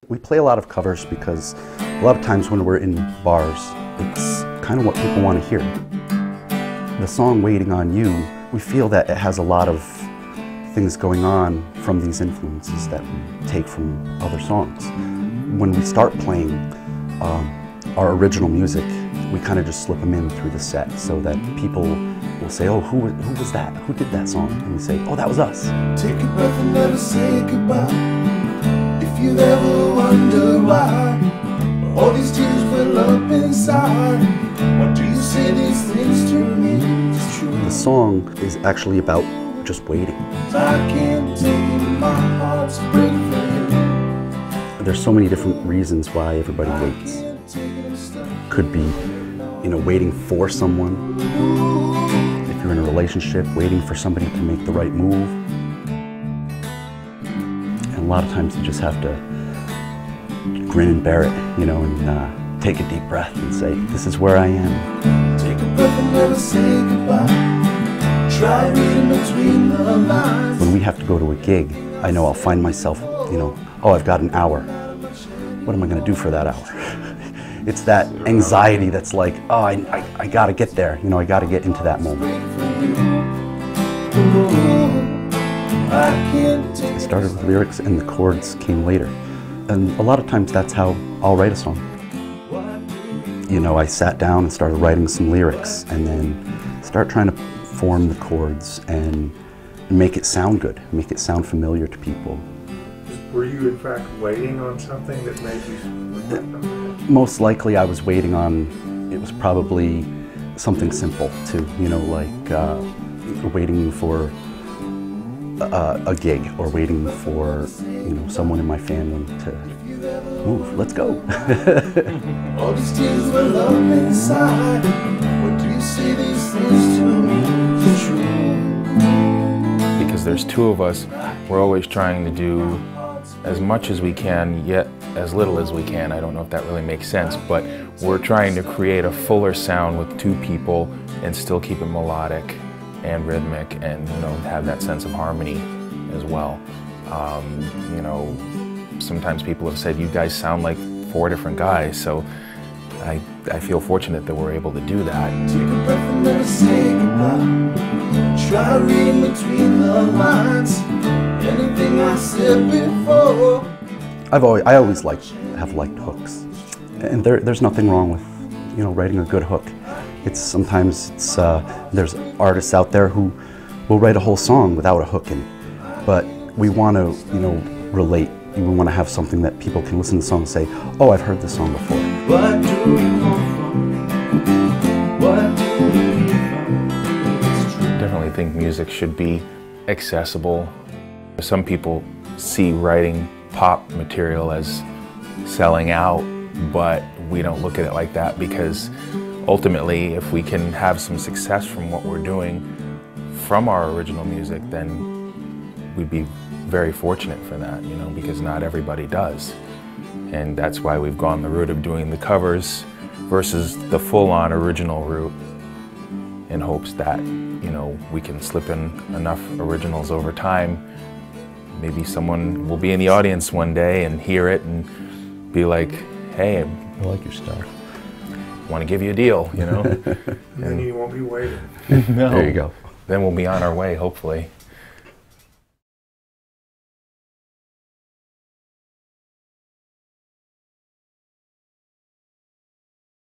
We play a lot of covers because a lot of times when we're in bars, it's kind of what people want to hear. The song Waiting on You, we feel that it has a lot of things going on from these influences that we take from other songs. When we start playing our original music, we kind of just slip them in through the set so that people will say, oh, who was that? Who did that song? And we say, oh, that was us. Take a breath and never say goodbye. If you ever wonder why all these tears well up inside, why do you say these things to me? It's true. The song is actually about just waiting. I can't take it, my heart's break for you. There's so many different reasons why everybody waits. Could be, waiting for someone. If you're in a relationship, waiting for somebody to make the right move. And a lot of times you just have to grin and bear it, and take a deep breath and say, this is where I am. Take a breath and never say goodbye. Try reading between the lines. When we have to go to a gig, I know I'll find myself, oh, I've got an hour. What am I going to do for that hour? It's that anxiety that's like, oh, I got to get there. I got to get into that moment. I started with lyrics and the chords came later. And a lot of times that's how I'll write a song. I sat down and started writing some lyrics and then start trying to form the chords and make it sound good, make it sound familiar to people. Were you in fact waiting on something that made you? Most likely I was waiting on, it was probably something simple too, like waiting for a gig or waiting for, someone in my family to move, let's go. All these tears well up inside. What do you say these things to me? It's true. Because there's two of us, we're always trying to do as much as we can, yet as little as we can. I don't know if that really makes sense, but we're trying to create a fuller sound with two people and still keep it melodic and rhythmic and have that sense of harmony as well. Sometimes people have said, you guys sound like four different guys, so I feel fortunate that we're able to do that. Take a breath and never say goodbye. Try reading between the lines. Anything I said before. I always have liked hooks, and there's nothing wrong with writing a good hook. Sometimes there's artists out there who will write a whole song without a hook in, but we want to relate. We want to have something that people can listen to the song and say, oh, I've heard this song before. What do you want from? What do you want from? I definitely think music should be accessible. Some people see writing pop material as selling out, but we don't look at it like that, because ultimately if we can have some success from what we're doing from our original music, then we'd be very fortunate for that, because not everybody does. And that's why we've gone the route of doing the covers versus the full-on original route, in hopes that, we can slip in enough originals over time. Maybe someone will be in the audience one day and hear it and be like, hey, I like your stuff. I want to give you a deal, And then you won't be waiting. No. There you go. Then we'll be on our way, hopefully.